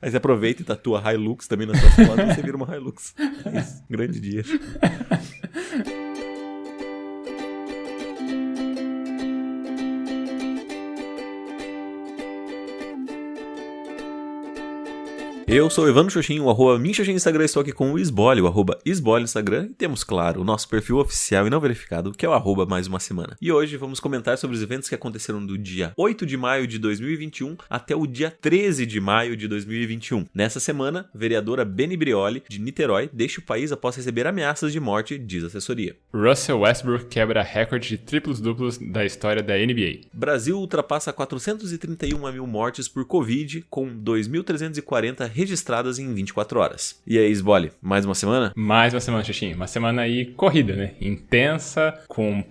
Aí você aproveita e tatua Hilux também nas suas fotos e você vira uma Hilux. É isso, grande dia. Eu sou o Evandro Xoxin, o @minxoxin no Instagram, estou aqui com o Isbole, o @isbole no Instagram, e temos, claro, o nosso perfil oficial e não verificado, que é o @mais uma semana. E hoje vamos comentar sobre os eventos que aconteceram do dia 8 de maio de 2021 até o dia 13 de maio de 2021. Nessa semana, a vereadora Beni Brioli, de Niterói, deixa o país após receber ameaças de morte, diz a assessoria. Russell Westbrook quebra recorde de triplos-duplos da história da NBA. Brasil ultrapassa 431 mil mortes por Covid, com 2.340 registradas em 24 horas. E aí, Isbole, mais uma semana? Mais uma semana, Xuxinha. Uma semana aí corrida, né? Intensa, com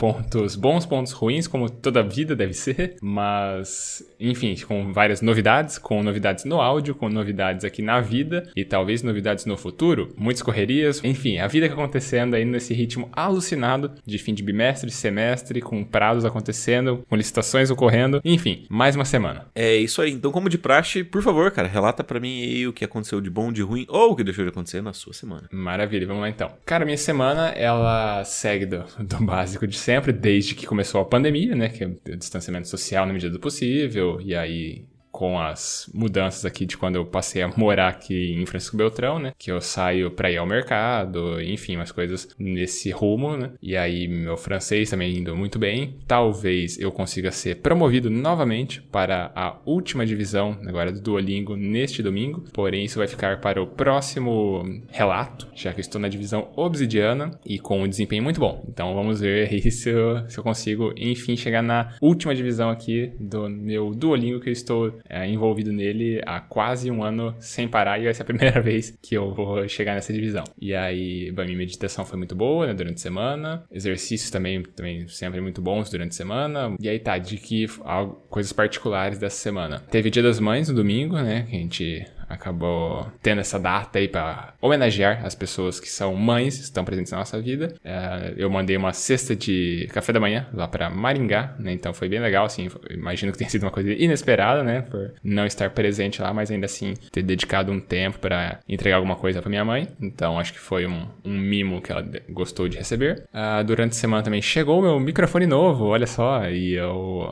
bons pontos ruins, como toda a vida deve ser, mas, enfim, com várias novidades, com novidades no áudio, com novidades aqui na vida e talvez novidades no futuro, muitas correrias, enfim, a vida que acontecendo aí nesse ritmo alucinado de fim de bimestre, semestre, com prazos acontecendo, com licitações ocorrendo, enfim, mais uma semana. É isso aí. Então, como de praxe, por favor, cara, relata pra mim aí o que aconteceu de bom, de ruim ou o que deixou de acontecer na sua semana. Maravilha, vamos lá então. Cara, minha semana, ela segue do básico de sempre, desde que começou a pandemia, né, que é o distanciamento social na medida do possível, e aí com as mudanças aqui de quando eu passei a morar aqui em Francisco Beltrão, né? Que eu saio pra ir ao mercado, enfim, umas coisas nesse rumo, né? E aí meu francês também indo muito bem. Talvez eu consiga ser promovido novamente para a última divisão agora do Duolingo neste domingo. Porém, isso vai ficar para o próximo relato, já que eu estou na divisão obsidiana e com um desempenho muito bom. Então vamos ver aí se eu consigo, enfim, chegar na última divisão aqui do meu Duolingo, que eu estou envolvido nele há quase um ano sem parar, e vai ser a primeira vez que eu vou chegar nessa divisão. E aí, minha meditação foi muito boa, né, durante a semana, exercícios também sempre muito bons durante a semana, e aí coisas particulares dessa semana. Teve Dia das Mães no domingo, né, que a gente acabou tendo essa data aí para homenagear as pessoas que são mães, estão presentes na nossa vida. Eu mandei uma cesta de café da manhã lá para Maringá, né? Então foi bem legal, assim. Imagino que tenha sido uma coisa inesperada, né? Por não estar presente lá, mas ainda assim ter dedicado um tempo para entregar alguma coisa para minha mãe. Então acho que foi um mimo que ela gostou de receber. Durante a semana também chegou o meu microfone novo, olha só. E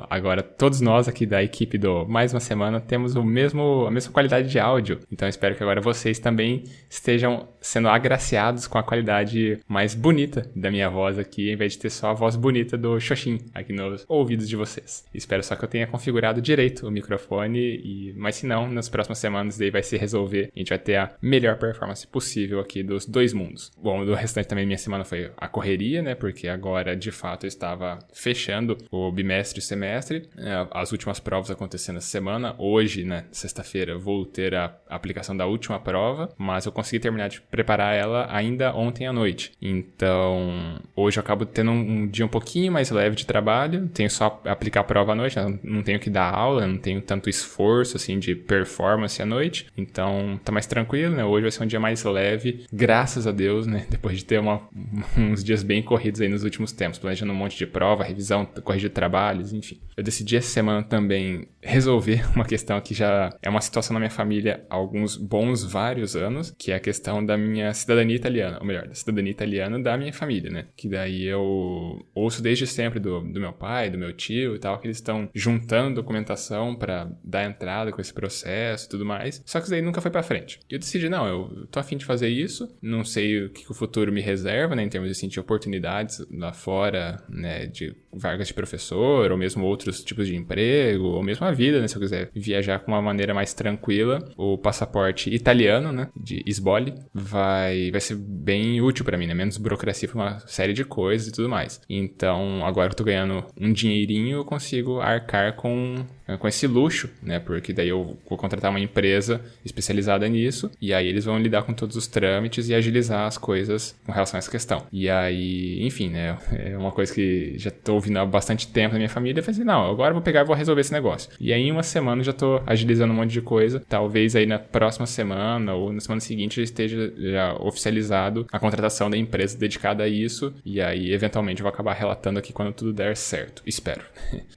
agora todos nós aqui da equipe do Mais Uma Semana temos a mesma qualidade de áudio. Então espero que agora vocês também estejam sendo agraciados com a qualidade mais bonita da minha voz aqui, em vez de ter só a voz bonita do Xoxin aqui nos ouvidos de vocês. Espero só que eu tenha configurado direito o microfone, mas se não, nas próximas semanas daí vai se resolver. A gente vai ter a melhor performance possível aqui dos dois mundos. Bom, do restante também minha semana foi a correria, né? Porque agora, de fato, eu estava fechando o bimestre e o semestre. As últimas provas acontecendo essa semana. Hoje, né, sexta-feira, vou ter a aplicação da última prova, mas eu consegui terminar de preparar ela ainda ontem à noite. Então, hoje eu acabo tendo um dia um pouquinho mais leve de trabalho, tenho só aplicar a prova à noite, não tenho que dar aula, não tenho tanto esforço, assim, de performance à noite, então tá mais tranquilo, né? Hoje vai ser um dia mais leve, graças a Deus, né? Depois de ter uns dias bem corridos aí nos últimos tempos, planejando um monte de prova, revisão, corrigir trabalhos, enfim. Eu decidi essa semana também resolver uma questão que já é uma situação na minha família há alguns vários anos, que é a questão da minha cidadania italiana, ou melhor, da cidadania italiana da minha família, né? Que daí eu ouço desde sempre do meu pai, do meu tio e tal, que eles estão juntando documentação pra dar entrada com esse processo e tudo mais, só que isso aí nunca foi pra frente. E eu decidi, não, eu tô a fim de fazer isso, não sei o que o futuro me reserva, né, em termos de oportunidades lá fora, né, de vagas de professor, ou mesmo outros tipos de emprego, ou mesmo a vida, né, se eu quiser viajar com uma maneira mais tranquila. O passaporte italiano, né, de Isbole, vai ser bem útil pra mim, né, menos burocracia pra uma série de coisas e tudo mais. Então, agora que eu tô ganhando um dinheirinho, eu consigo arcar com esse luxo, né, porque daí eu vou contratar uma empresa especializada nisso, e aí eles vão lidar com todos os trâmites e agilizar as coisas com relação a essa questão. E aí, enfim, né, é uma coisa que já tô ouvindo há bastante tempo na minha família, eu falei assim, não, agora eu vou pegar e vou resolver esse negócio. E aí em uma semana eu já tô agilizando um monte de coisa, talvez aí na próxima semana ou na semana seguinte já esteja oficializado a contratação da empresa dedicada a isso, e aí eventualmente eu vou acabar relatando aqui quando tudo der certo, espero.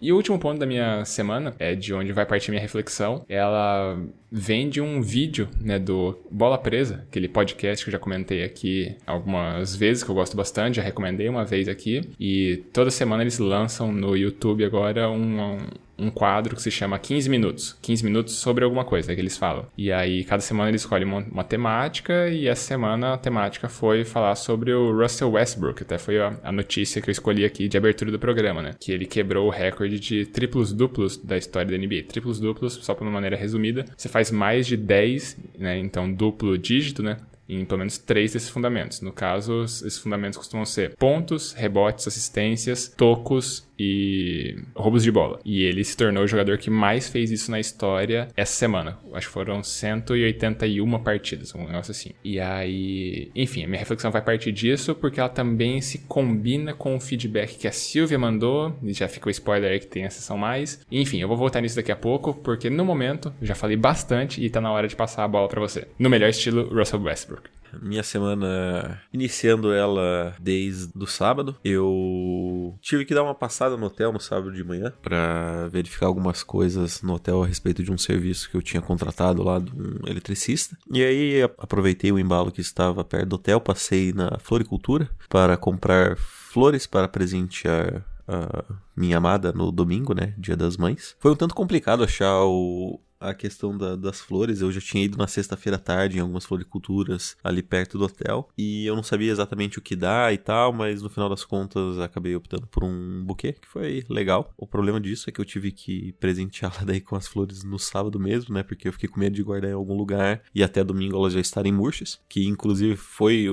E o último ponto da minha semana é de onde vai partir minha reflexão. Ela vem de um vídeo, né, do Bola Presa, aquele podcast que eu já comentei aqui algumas vezes, que eu gosto bastante, já recomendei uma vez aqui. E toda semana eles lançam no YouTube agora um quadro que se chama 15 minutos. 15 minutos sobre alguma coisa que eles falam. E aí, cada semana eles escolhem uma temática, e essa semana a temática foi falar sobre o Russell Westbrook. Até foi a notícia que eu escolhi aqui de abertura do programa, né? Que ele quebrou o recorde de triplos-duplos da história da NBA. Triplos-duplos, só por uma maneira resumida, você faz mais de 10, né? Então, duplo dígito, né? Em pelo menos 3 desses fundamentos. No caso, esses fundamentos costumam ser pontos, rebotes, assistências, tocos e roubos de bola. E ele se tornou o jogador que mais fez isso na história essa semana. Acho que foram 181 partidas, um negócio assim. E aí, enfim, a minha reflexão vai partir disso, porque ela também se combina com o feedback que a Silvia mandou, e já ficou spoiler aí que tem a sessão mais. Enfim, eu vou voltar nisso daqui a pouco, porque no momento, eu já falei bastante e tá na hora de passar a bola pra você. No melhor estilo Russell Westbrook. Minha semana, iniciando ela desde o sábado, eu tive que dar uma passada no hotel no sábado de manhã pra verificar algumas coisas no hotel a respeito de um serviço que eu tinha contratado lá de um eletricista. E aí aproveitei o embalo que estava perto do hotel, passei na floricultura para comprar flores para presentear a minha amada no domingo, né, Dia das Mães. Foi um tanto complicado achar a questão das flores. Eu já tinha ido na sexta-feira à tarde em algumas floriculturas ali perto do hotel, e eu não sabia exatamente o que dar e tal, mas no final das contas acabei optando por um buquê, que foi legal. O problema disso é que eu tive que presenteá-la daí com as flores no sábado mesmo, né, porque eu fiquei com medo de guardar em algum lugar e até domingo elas já estarem murchas, que inclusive foi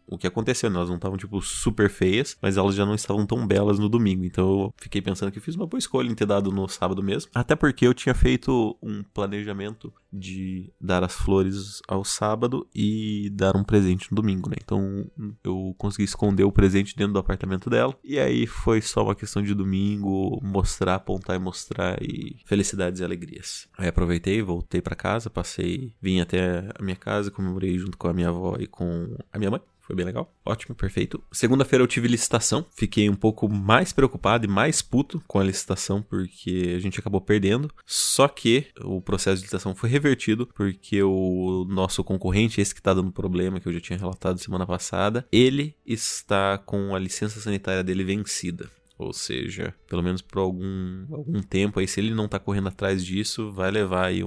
o que aconteceu, né? Elas não estavam, tipo, super feias, mas elas já não estavam tão belas no domingo. Então eu fiquei pensando que eu fiz uma boa escolha em ter dado no sábado mesmo. Até porque eu tinha feito um planejamento de dar as flores ao sábado e dar um presente no domingo, né? Então eu consegui esconder o presente dentro do apartamento dela. E aí foi só uma questão de domingo, mostrar, apontar e mostrar, e felicidades e alegrias. Aí aproveitei, voltei pra casa, vim até a minha casa, comemorei junto com a minha avó e com a minha mãe. Foi bem legal. Ótimo, perfeito. Segunda-feira eu tive licitação. Fiquei um pouco mais preocupado e mais puto com a licitação, porque a gente acabou perdendo. Só que o processo de licitação foi revertido, porque o nosso concorrente, esse que tá dando problema, que eu já tinha relatado semana passada, ele está com a licença sanitária dele vencida. Ou seja, pelo menos por algum tempo aí, se ele não tá correndo atrás disso, vai levar aí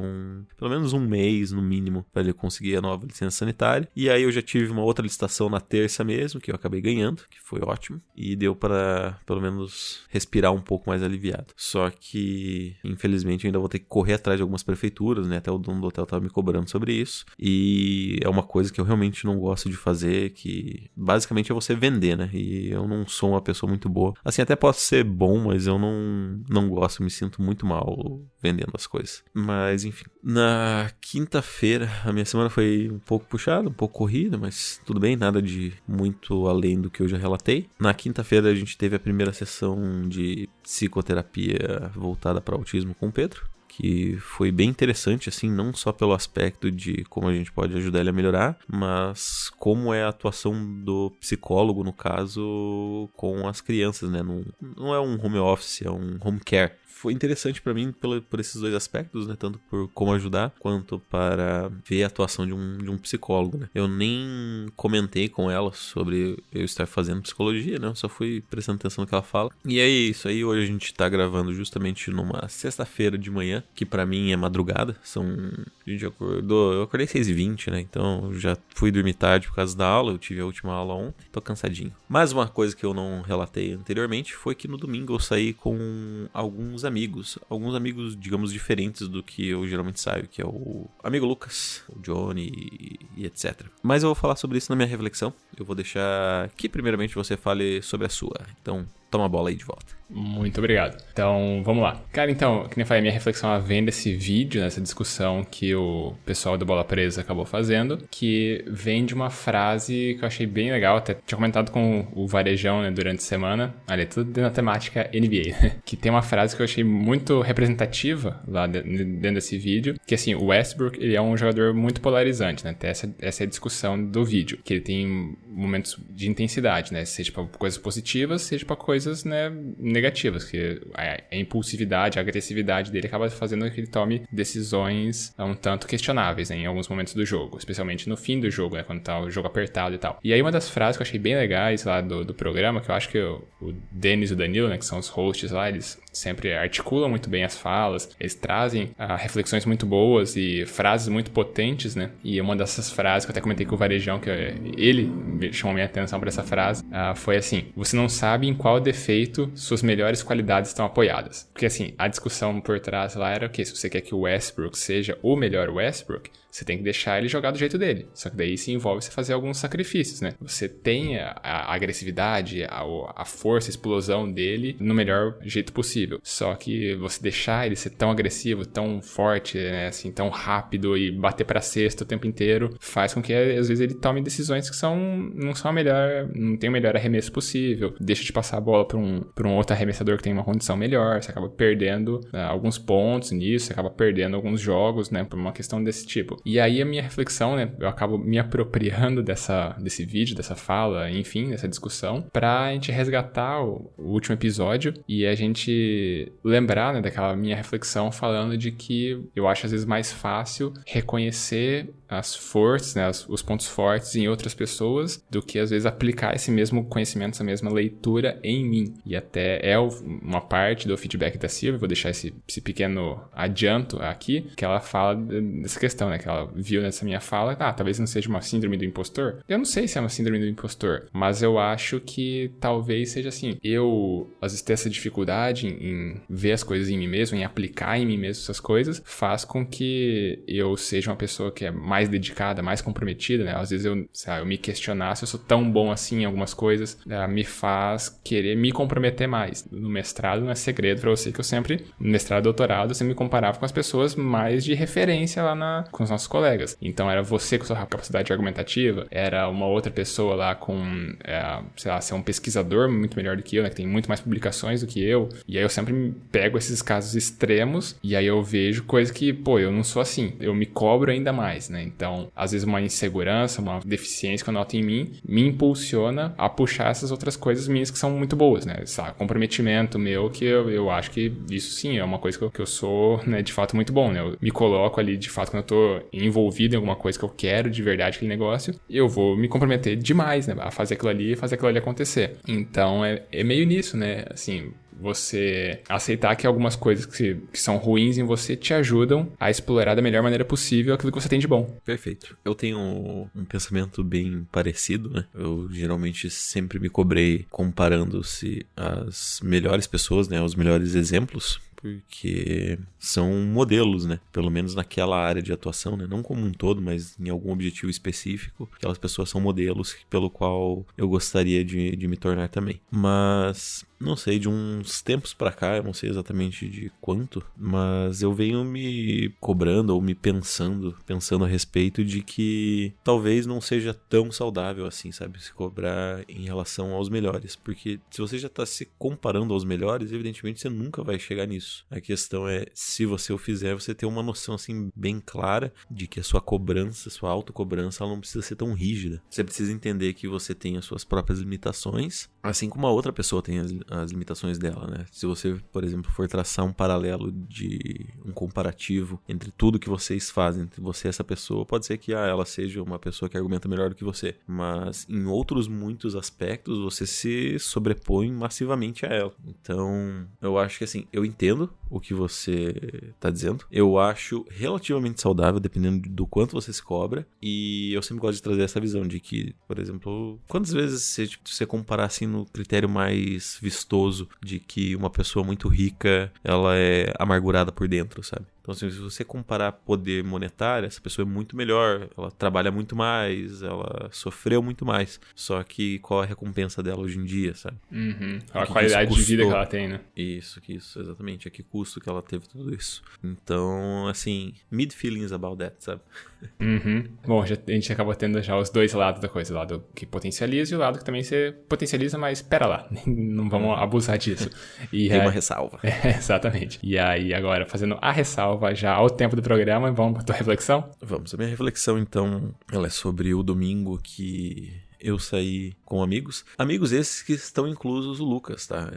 pelo menos um mês no mínimo para ele conseguir a nova licença sanitária. E aí eu já tive uma outra licitação na terça mesmo, que eu acabei ganhando, que foi ótimo, e deu para pelo menos respirar um pouco mais aliviado. Só que, infelizmente, eu ainda vou ter que correr atrás de algumas prefeituras, né? Até o dono do hotel tava me cobrando sobre isso. E é uma coisa que eu realmente não gosto de fazer, que basicamente é você vender, né? E eu não sou uma pessoa muito boa. Assim, até posso ser bom, mas eu não gosto, me sinto muito mal vendendo as coisas. Mas, enfim. Na quinta-feira, a minha semana foi um pouco puxada, um pouco corrida, mas tudo bem, nada de muito além do que eu já relatei. Na quinta-feira a gente teve a primeira sessão de psicoterapia voltada para autismo com o Pedro, que foi bem interessante, assim, não só pelo aspecto de como a gente pode ajudar ele a melhorar, mas como é a atuação do psicólogo, no caso, com as crianças, né? Não é um home office, é um home care. Foi interessante pra mim por esses dois aspectos, né? Tanto por como ajudar, quanto para ver a atuação de um psicólogo, né? Eu nem comentei com ela sobre eu estar fazendo psicologia, né? Eu só fui prestando atenção no que ela fala. E é isso aí, hoje a gente tá gravando justamente numa sexta-feira de manhã, que pra mim é madrugada. A gente acordou, eu acordei 6h20, né? Então já fui dormir tarde por causa da aula, eu tive a última aula ontem, tô cansadinho. Mas uma coisa que eu não relatei anteriormente foi que no domingo eu saí com alguns amigos, digamos, diferentes do que eu geralmente saio, que é o amigo Lucas, o Johnny e etc. Mas eu vou falar sobre isso na minha reflexão. Eu vou deixar que primeiramente você fale sobre a sua. Então, toma a bola aí de volta. Muito obrigado. Então, vamos lá. Cara, então, que nem eu falei, minha reflexão vem desse vídeo, nessa discussão que o pessoal do Bola Presa acabou fazendo, que vem de uma frase que eu achei bem legal, até tinha comentado com o Varejão, né, durante a semana. Ali, tudo dentro da temática NBA, né? Que tem uma frase que eu achei muito representativa lá dentro desse vídeo, que assim, o Westbrook, ele é um jogador muito polarizante, né? Até essa é a discussão do vídeo, que ele tem momentos de intensidade, né? Seja para coisas positivas, seja para coisas, né, negativas, que a impulsividade, a agressividade dele acaba fazendo com que ele tome decisões um tanto questionáveis, né, em alguns momentos do jogo, especialmente no fim do jogo, né, quando tá o jogo apertado e tal. E aí uma das frases que eu achei bem legais lá do programa, que eu acho que o Denis e o Danilo, né, que são os hosts lá, eles sempre articulam muito bem as falas, eles trazem reflexões muito boas e frases muito potentes, né? E uma dessas frases que eu até comentei com o Varejão, que ele chamou minha atenção para essa frase, foi assim: você não sabe em qual defeito suas melhores qualidades estão apoiadas. Porque assim, a discussão por trás lá era o quê? Se você quer que o Westbrook seja o melhor Westbrook, você tem que deixar ele jogar do jeito dele. Só que daí se envolve você fazer alguns sacrifícios, né? Você tem a agressividade, a força, a explosão dele no melhor jeito possível. Só que você deixar ele ser tão agressivo, tão forte, né? Assim, tão rápido e bater pra cesta o tempo inteiro, faz com que às vezes ele tome decisões que não são a melhor, não tem o melhor arremesso possível. Deixa de passar a bola pra um outro arremessador que tem uma condição melhor. Você acaba perdendo alguns pontos nisso, você acaba perdendo alguns jogos, né? Por uma questão desse tipo. E aí a minha reflexão, né, eu acabo me apropriando desse vídeo, dessa fala, enfim, dessa discussão, pra gente resgatar o último episódio e a gente lembrar, né, daquela minha reflexão falando de que eu acho às vezes mais fácil reconhecer as forças, né, os pontos fortes em outras pessoas do que às vezes aplicar esse mesmo conhecimento, essa mesma leitura em mim. E até uma parte do feedback da Silvia, vou deixar esse pequeno adianto aqui, que ela fala dessa questão, né, que ela viu nessa minha fala, talvez não seja uma síndrome do impostor. Eu não sei se é uma síndrome do impostor, mas eu acho que talvez seja assim. Eu, às vezes, ter essa dificuldade em ver as coisas em mim mesmo, em aplicar em mim mesmo essas coisas, faz com que eu seja uma pessoa que é mais dedicada, mais comprometida, né? Às vezes eu me questionar se eu sou tão bom assim em algumas coisas, me faz querer me comprometer mais. No mestrado não é segredo pra você que eu sempre, no mestrado e doutorado, eu sempre me comparava com as pessoas mais de referência lá com os nossos colegas. Então era você com sua capacidade argumentativa, era uma outra pessoa lá com, sei lá, ser um pesquisador muito melhor do que eu, né? Que tem muito mais publicações do que eu. E aí eu sempre pego esses casos extremos e aí eu vejo coisa que, eu não sou assim. Eu me cobro ainda mais, né? Então, às vezes uma insegurança, uma deficiência que eu noto em mim, me impulsiona a puxar essas outras coisas minhas que são muito boas, né? Esse comprometimento meu, que eu acho que isso sim é uma coisa que eu sou, né, de fato muito bom, né? Eu me coloco ali, de fato, quando eu tô envolvido em alguma coisa que eu quero de verdade aquele negócio, eu vou me comprometer demais, né? A fazer aquilo ali e fazer aquilo ali acontecer. Então, é meio nisso, né? Assim, você aceitar que algumas coisas que são ruins em você te ajudam a explorar da melhor maneira possível aquilo que você tem de bom. Perfeito. Eu tenho um pensamento bem parecido, né? Eu geralmente sempre me cobrei comparando-se às melhores pessoas, né? Aos melhores exemplos, porque são modelos, né? Pelo menos naquela área de atuação, né? Não como um todo, mas em algum objetivo específico. Aquelas pessoas são modelos pelo qual eu gostaria de me tornar também. Mas não sei, de uns tempos pra cá, eu não sei exatamente de quanto, mas eu venho me cobrando ou me pensando a respeito de que talvez não seja tão saudável assim, sabe? Se cobrar em relação aos melhores. Porque se você já tá se comparando aos melhores, evidentemente você nunca vai chegar nisso. A questão é, se você o fizer, você ter uma noção assim bem clara de que a sua cobrança, sua autocobrança, ela não precisa ser tão rígida. Você precisa entender que você tem as suas próprias limitações, assim como a outra pessoa tem as limitações dela, né? Se você, por exemplo, for traçar um paralelo um comparativo entre tudo que vocês fazem, entre você e essa pessoa, pode ser que ela seja uma pessoa que argumenta melhor do que você, mas em outros muitos aspectos você se sobrepõe massivamente a ela. Então, eu acho que assim, eu entendo o que você tá dizendo, eu acho relativamente saudável, dependendo do quanto você se cobra, e eu sempre gosto de trazer essa visão de que, por exemplo, quantas vezes você comparar assim no critério mais vistoso de que uma pessoa muito rica, ela é amargurada por dentro, sabe? Então, assim, se você comparar poder monetário, essa pessoa é muito melhor, ela trabalha muito mais, ela sofreu muito mais. Só que qual a recompensa dela hoje em dia, sabe? Uhum. A qualidade de vida que ela tem, né? Isso, exatamente. A que custo que ela teve tudo isso. Então, assim, mid feelings about that, sabe? Uhum. Bom, a gente acabou tendo já os dois lados da coisa. O lado que potencializa e o lado que também você potencializa, mas pera lá, não vamos abusar disso. E tem uma ressalva. Exatamente. E aí, agora, fazendo a ressalva já ao tempo do programa, vamos para tua reflexão? Vamos. A minha reflexão, então, ela é sobre o domingo que eu saí com amigos. Amigos esses que estão inclusos o Lucas, tá?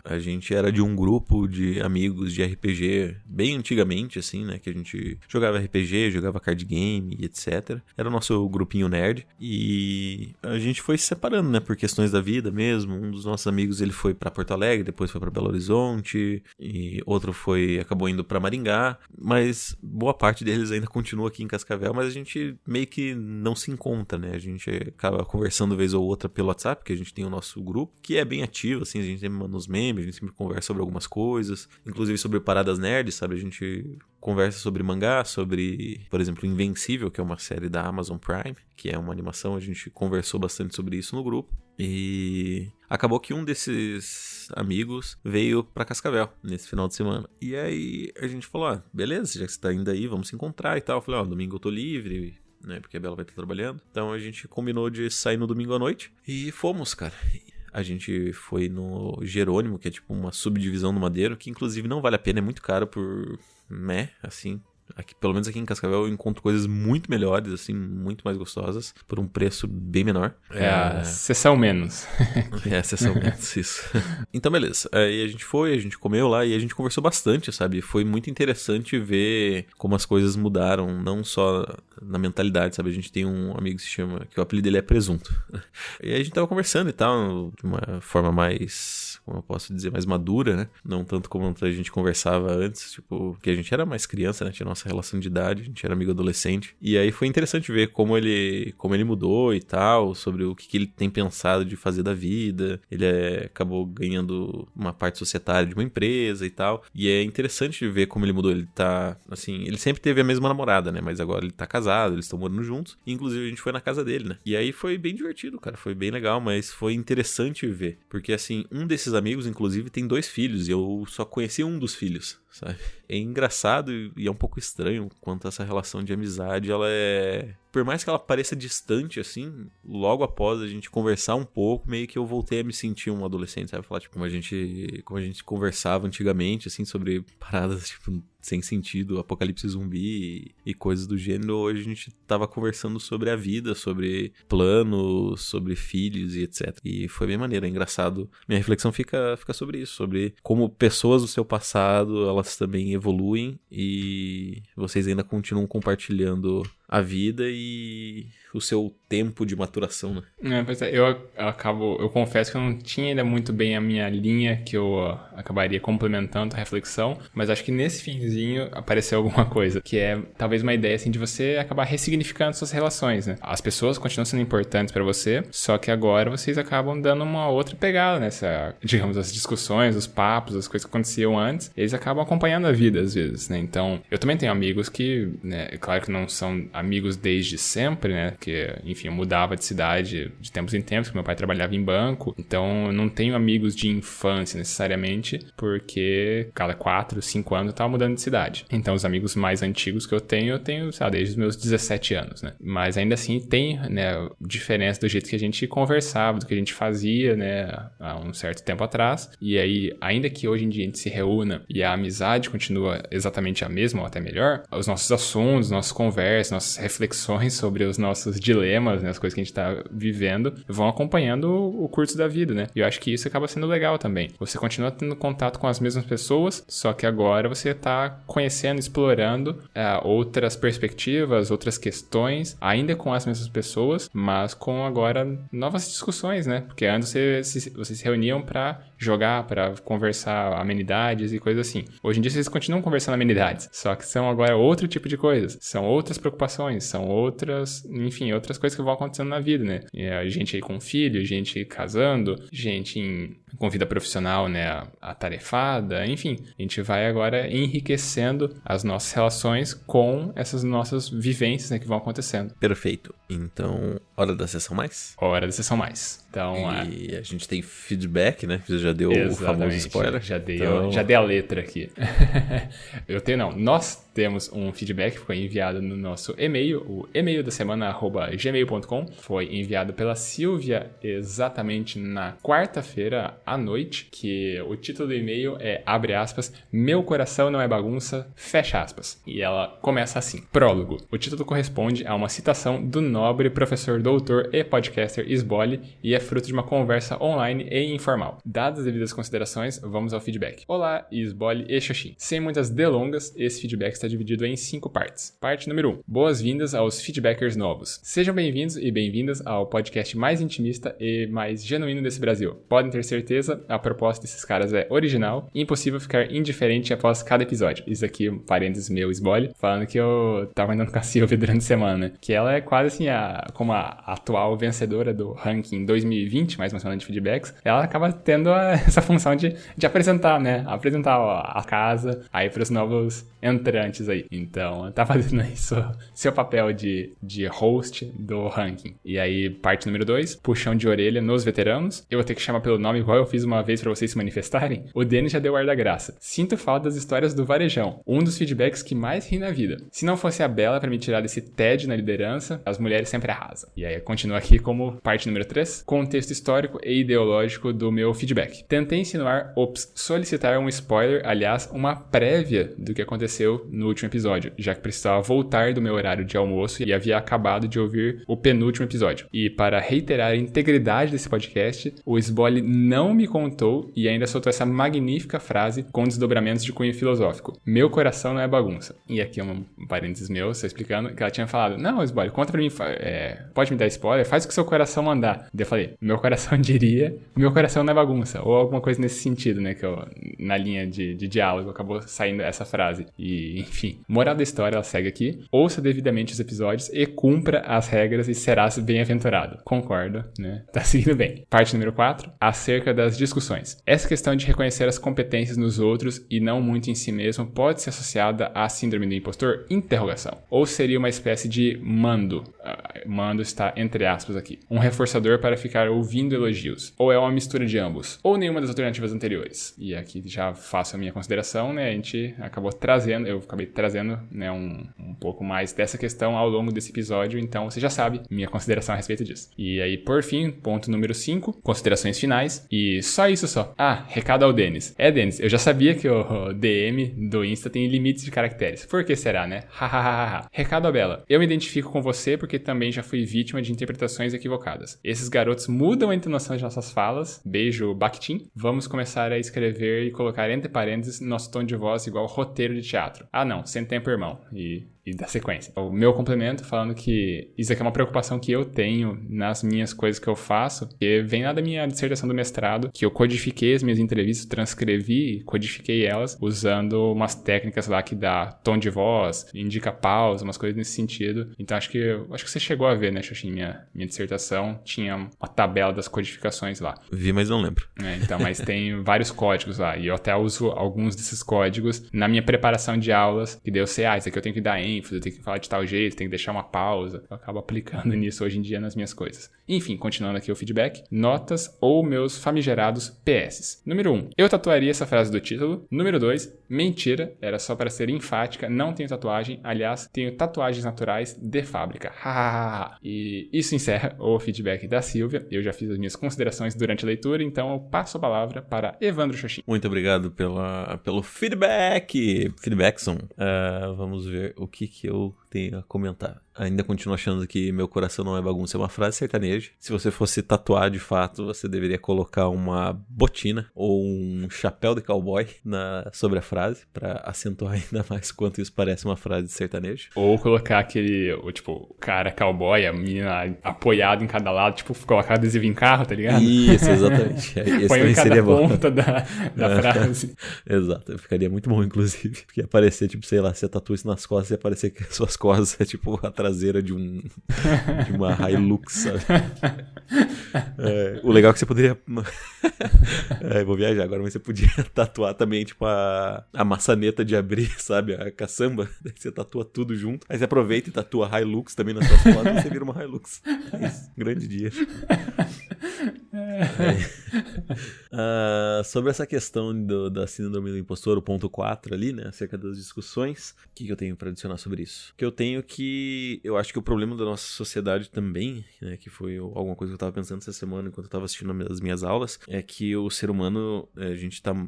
A gente era de um grupo de amigos de RPG bem antigamente, assim, né? Que a gente jogava RPG, jogava card game e etc. Era o nosso grupinho nerd. E a gente foi se separando, né? Por questões da vida mesmo. Um dos nossos amigos, ele foi pra Porto Alegre, depois foi pra Belo Horizonte. E outro acabou indo pra Maringá. Mas boa parte deles ainda continua aqui em Cascavel. Mas a gente meio que não se encontra, né? A gente acaba conversando vez ou outra pelo WhatsApp, que a gente tem o nosso grupo, que é bem ativo, assim, a gente sempre manda uns memes, a gente sempre conversa sobre algumas coisas, inclusive sobre paradas nerds, sabe? A gente conversa sobre mangá, sobre, por exemplo, Invencível, que é uma série da Amazon Prime, que é uma animação, a gente conversou bastante sobre isso no grupo. E acabou que um desses amigos veio pra Cascavel nesse final de semana. E aí a gente falou, beleza, já que você tá indo aí, vamos se encontrar e tal. Eu falei, domingo eu tô livre, né, porque a Bela vai estar trabalhando. Então a gente combinou de sair no domingo à noite e fomos, cara. A gente foi no Jerônimo, que é tipo uma subdivisão do Madeiro, que inclusive não vale a pena, é muito caro por assim. Aqui, pelo menos aqui em Cascavel eu encontro coisas muito melhores, assim, muito mais gostosas, por um preço bem menor. A sessão menos. A sessão menos, isso. Então, beleza. Aí a gente comeu lá e a gente conversou bastante, sabe? Foi muito interessante ver como as coisas mudaram, não só na mentalidade, sabe? A gente tem um amigo que se chama, que o apelido dele é Presunto. E aí a gente tava conversando e tal, de uma forma mais, como eu posso dizer, mais madura, né? Não tanto como a gente conversava antes, tipo, porque a gente era mais criança, né? Tinha nossa relação de idade, a gente era amigo adolescente. E aí foi interessante ver como ele mudou e tal, sobre o que ele tem pensado de fazer da vida. Ele acabou ganhando uma parte societária de uma empresa e tal. E é interessante ver como ele mudou. Ele tá, assim, ele sempre teve a mesma namorada, né? Mas agora ele tá casado, eles estão morando juntos. E, inclusive a gente foi na casa dele, né? E aí foi bem divertido, cara. Foi bem legal, mas foi interessante ver. Porque, assim, um desses amigos, inclusive, tem 2 filhos. E eu só conheci um dos filhos, sabe? É engraçado e é um pouco estranho quanto essa relação de amizade, ela é... Por mais que ela pareça distante, assim, logo após a gente conversar um pouco, meio que eu voltei a me sentir um adolescente, sabe? Falar, tipo, como a gente conversava antigamente, assim, sobre paradas, tipo, sem sentido, apocalipse zumbi e coisas do gênero. Hoje a gente tava conversando sobre a vida, sobre planos, sobre filhos e etc. E foi bem maneiro, é engraçado. Minha reflexão fica sobre isso, sobre como pessoas do seu passado, elas também evoluem e vocês ainda continuam compartilhando a vida e o seu tempo de maturação, né? Pois é, eu confesso que eu não tinha ainda muito bem a minha linha, que eu acabaria complementando a reflexão, mas acho que nesse finzinho apareceu alguma coisa, que é talvez uma ideia, assim, de você acabar ressignificando suas relações, né? As pessoas continuam sendo importantes pra você, só que agora vocês acabam dando uma outra pegada nessa, digamos, as discussões, os papos, as coisas que aconteciam antes, eles acabam acompanhando a vida às vezes, né? Então, eu também tenho amigos que, né, é claro que não são amigos desde sempre, né? Que, enfim, eu mudava de cidade de tempos em tempos, porque meu pai trabalhava em banco, então eu não tenho amigos de infância necessariamente, porque cada 4, 5 anos eu tava mudando de cidade. Então os amigos mais antigos que eu tenho, sei lá, desde os meus 17 anos, né? Mas ainda assim tem, né, diferença do jeito que a gente conversava, do que a gente fazia, né, há um certo tempo atrás. E aí, ainda que hoje em dia a gente se reúna e a amizade continua exatamente a mesma ou até melhor, os nossos assuntos, nossas conversas, nossas reflexões sobre os nossos dilemas, né, as coisas que a gente tá vivendo, vão acompanhando o curso da vida, né? E eu acho que isso acaba sendo legal também. Você continua tendo contato com as mesmas pessoas, só que agora você tá conhecendo, explorando outras perspectivas, outras questões, ainda com as mesmas pessoas, mas com agora novas discussões, né? Porque antes vocês se reuniam pra jogar, pra conversar amenidades e coisas assim. Hoje em dia vocês continuam conversando amenidades, só que são agora outro tipo de coisas, são outras preocupações, são outras, enfim, outras coisas que vão acontecendo na vida, né? Gente aí com filho, gente casando, gente com vida profissional, né, atarefada, enfim, a gente vai agora enriquecendo as nossas relações com essas nossas vivências, né, que vão acontecendo. Perfeito. Então, hora da sessão mais? Hora da sessão mais. Então, e a gente tem feedback, né? Você já deu o famoso spoiler. Já dei a letra aqui. Nós temos um feedback que foi enviado no nosso e-mail, o e-mail da semana @gmail.com. Foi enviado pela Silvia exatamente na quarta-feira à noite, que o título do e-mail é, abre aspas, meu coração não é bagunça, fecha aspas. E ela começa assim, prólogo. O título corresponde a uma citação do nobre professor doutor e podcaster Sbole e é fruto de uma conversa online e informal. Dadas as devidas considerações, vamos ao feedback. Olá, Sbole e Xoxin. Sem muitas delongas, esse feedback está dividido em 5 partes. Parte número 1. Boas-vindas aos feedbackers novos. Sejam bem-vindos e bem-vindas ao podcast mais intimista e mais genuíno desse Brasil. Podem ter certeza, a proposta desses caras é original e impossível ficar indiferente após cada episódio. Isso aqui, um parênteses meu, Sbole, falando que eu tava andando com a Silvia durante a semana, que ela é quase assim, como a atual vencedora do ranking 2020, mais uma semana de feedbacks, ela acaba tendo essa função de apresentar, né? Apresentar a casa aí para os novos entrantes aí. Então, tá fazendo aí seu papel de host do ranking. E aí, parte número 2, puxão de orelha nos veteranos. Eu vou ter que chamar pelo nome igual eu fiz uma vez pra vocês se manifestarem. O Denis já deu ar da graça. Sinto falta das histórias do Varejão, um dos feedbacks que mais ri na vida. Se não fosse a Bela pra me tirar desse tédio na liderança, as mulheres sempre arrasam. E aí, continua aqui como parte número 3, contexto histórico e ideológico do meu feedback. Tentei insinuar, solicitar um spoiler, aliás, uma prévia do que aconteceu no último episódio, já que precisava voltar do meu horário de almoço e havia acabado de ouvir o penúltimo episódio. E para reiterar a integridade desse podcast, o Sbole não me contou e ainda soltou essa magnífica frase com desdobramentos de cunho filosófico. Meu coração não é bagunça. E aqui é um parênteses meu, só explicando, que ela tinha falado, não, Sbole, conta pra mim, pode me dar spoiler? Faz o que seu coração mandar. Daí eu falei, meu coração diria, meu coração não é bagunça. Ou alguma coisa nesse sentido, né, que na linha de diálogo acabou saindo essa frase. E, enfim, moral da história, ela segue aqui. Ouça devidamente os episódios e cumpra as regras e serás bem-aventurado. Concordo, né? Tá seguindo bem. Parte número 4, acerca das discussões. Essa questão de reconhecer as competências nos outros e não muito em si mesmo pode ser associada à síndrome do impostor? Interrogação. Ou seria uma espécie de mando? Mando está entre aspas aqui. Um reforçador para ficar ouvindo elogios. Ou é uma mistura de ambos? Ou nenhuma das alternativas anteriores? E aqui já faço a minha consideração, né? A gente acabou trazendo, eu acabei trazendo, né, um pouco mais dessa questão ao longo desse episódio, então você já sabe minha consideração a respeito disso. E aí, por fim, ponto número 5, considerações finais, e só isso só. Recado ao Denis. Denis, eu já sabia que o DM do Insta tem limites de caracteres. Por que será, né? Hahaha. Recado à Bela. Eu me identifico com você porque também já fui vítima de interpretações equivocadas. Esses garotos mudam a entonação de nossas falas. Beijo, Bakhtin. Vamos começar a escrever e colocar entre parênteses nosso tom de voz igual roteiro de teatro. Não, sem tempo, irmão. E da sequência. O meu complemento falando que isso aqui é uma preocupação que eu tenho nas minhas coisas que eu faço, que vem lá da minha dissertação do mestrado, que eu codifiquei as minhas entrevistas, transcrevi e codifiquei elas usando umas técnicas lá que dá tom de voz, indica pausa, umas coisas nesse sentido. Então acho que você chegou a ver, né, Xoxin? Minha dissertação tinha uma tabela das codificações lá. Vi, mas não lembro. Então, mas tem vários códigos lá, e eu até uso alguns desses códigos na minha preparação de aulas, que daí eu sei, isso aqui eu tenho que dar ênfase, eu tenho que falar de tal jeito, tenho que deixar uma pausa. Eu acabo aplicando nisso hoje em dia nas minhas coisas. Enfim, continuando aqui o feedback. Notas ou meus famigerados PS. Número 1. Eu tatuaria essa frase do título. Número 2. Mentira. Era só para ser enfática. Não tenho tatuagem. Aliás, tenho tatuagens naturais de fábrica. Hahaha. E isso encerra o feedback da Silvia. Eu já fiz as minhas considerações durante a leitura, então eu passo a palavra para Evandro Xoxin. Muito obrigado pelo feedback. Feedbackson. Vamos ver o que eu tenho a comentar. Ainda continuo achando que meu coração não é bagunça, é uma frase sertaneja. Se você fosse tatuar de fato, você deveria colocar uma botina ou um chapéu de cowboy sobre a frase, pra acentuar ainda mais quanto isso parece uma frase sertaneja. Ou colocar o cara cowboy, a menina apoiado em cada lado, colocar adesivo em carro, tá ligado? Isso, exatamente. Esse põe em cada ponta da frase. Exato, ficaria muito bom, inclusive. Porque ia aparecer, sei lá, você tatua isso nas costas, ia aparecer que as suas costas é a traseira de uma Hilux, sabe? O legal é que você poderia... vou viajar agora, mas você podia tatuar também, a maçaneta de abrir, sabe? A caçamba. Daí você tatua tudo junto. Aí você aproveita e tatua Hilux também nas suas costas e você vira uma Hilux. É isso. Grande dia. Sobre essa questão da síndrome do impostor, o ponto 4 ali, né, acerca das discussões, o que eu tenho pra adicionar sobre isso? Que eu acho que o problema da nossa sociedade também, né, que foi alguma coisa que eu tava pensando essa semana enquanto eu tava assistindo as minhas aulas, é que o ser humano,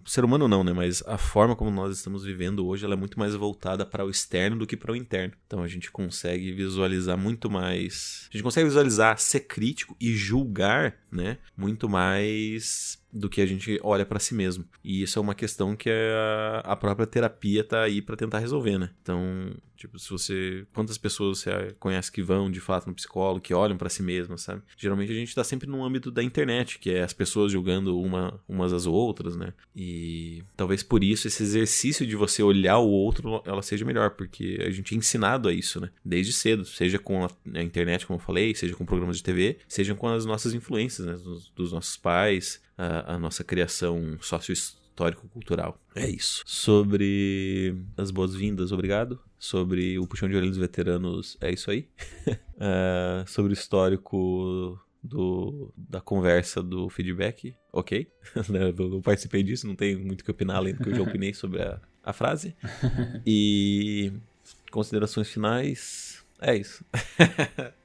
ser humano não, né, mas a forma como nós estamos vivendo hoje, ela é muito mais voltada para o externo do que para o interno. Então a gente consegue visualizar muito mais, ser crítico e julgar, né, muito mais do que a gente olha pra si mesmo. E isso é uma questão que a própria terapia tá aí pra tentar resolver, né? Então, tipo, quantas pessoas você conhece que vão, de fato, no psicólogo, que olham pra si mesmas, sabe? Geralmente a gente tá sempre no âmbito da internet, que é as pessoas julgando umas às outras, né? E talvez por isso esse exercício de você olhar o outro, ela seja melhor, porque a gente é ensinado a isso, né? Desde cedo, seja com a internet, como eu falei, seja com programas de TV, seja com as nossas influências, né? Dos nossos pais, a nossa criação sócio-histórico-cultural. É isso. Sobre as boas-vindas, obrigado. Sobre o puxão de orelha dos veteranos, é isso aí. Sobre o histórico da conversa do feedback, ok. Eu participei disso, não tenho muito o que opinar, além do que eu já opinei sobre a frase. E considerações finais... É isso.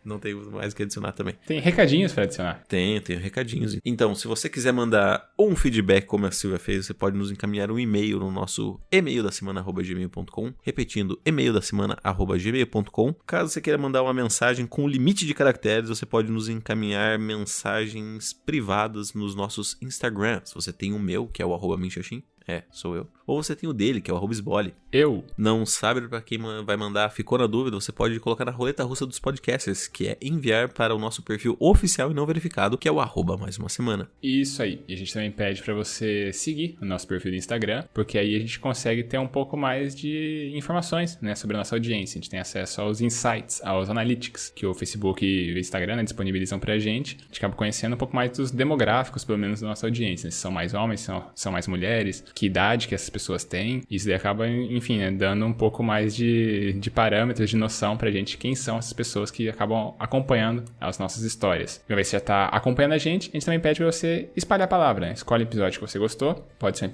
Não tenho mais o que adicionar também. Tem recadinhos pra adicionar? Tenho recadinhos. Então, se você quiser mandar um feedback como a Silvia fez, você pode nos encaminhar um e-mail no nosso emaildasemana@gmail.com. Repetindo, emaildasemana@gmail.com. Caso você queira mandar uma mensagem com limite de caracteres, você pode nos encaminhar mensagens privadas nos nossos Instagrams. Você tem o meu, que é o @minxoxin. Sou eu. Ou você tem o dele, que é o @sbole. Eu. Não sabe pra quem vai mandar, ficou na dúvida, você pode colocar na roleta russa dos podcasters, que é enviar para o nosso perfil oficial e não verificado, que é o @mais-uma-semana. Isso aí. E a gente também pede pra você seguir o nosso perfil do Instagram, porque aí a gente consegue ter um pouco mais de informações, né, sobre a nossa audiência. A gente tem acesso aos insights, aos analytics, que o Facebook e o Instagram, né, disponibilizam pra gente. A gente acaba conhecendo um pouco mais dos demográficos, pelo menos, da nossa audiência. Se são mais homens, são mais mulheres, que idade que essas pessoas têm. Isso daí acaba, enfim, né, dando um pouco mais de parâmetros, de noção pra gente quem são essas pessoas que acabam acompanhando as nossas histórias. Uma vez que você já tá acompanhando a gente também pede pra você espalhar a palavra, né? Escolhe o episódio que você gostou. Pode ser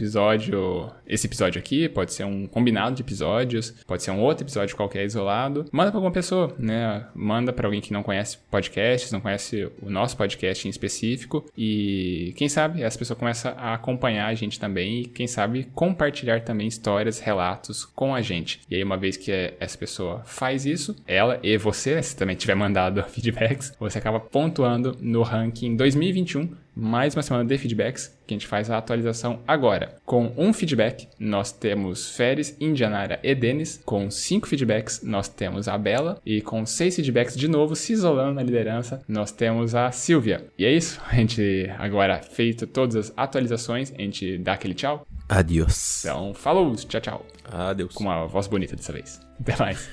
esse episódio aqui, pode ser um combinado de episódios, pode ser um outro episódio qualquer isolado. Manda pra alguma pessoa, né? Manda pra alguém que não conhece podcasts, não conhece o nosso podcast em específico. E quem sabe essa pessoa começa a acompanhar a gente também e quem sabe compartilhar também histórias, relatos com a gente. E aí, uma vez que essa pessoa faz isso, ela e você, se também tiver mandado feedbacks, você acaba pontuando no ranking 2021, mais uma semana de feedbacks, que a gente faz a atualização agora. Com um feedback, nós temos Feres, Indianara e Denis. Com 5 feedbacks, nós temos a Bela. E com 6 feedbacks, de novo, se isolando na liderança, nós temos a Silvia. E é isso. A gente, agora feito todas as atualizações, a gente dá aquele tchau. Adiós. Então, falou, tchau, tchau. Adeus. Com uma voz bonita dessa vez. Até mais.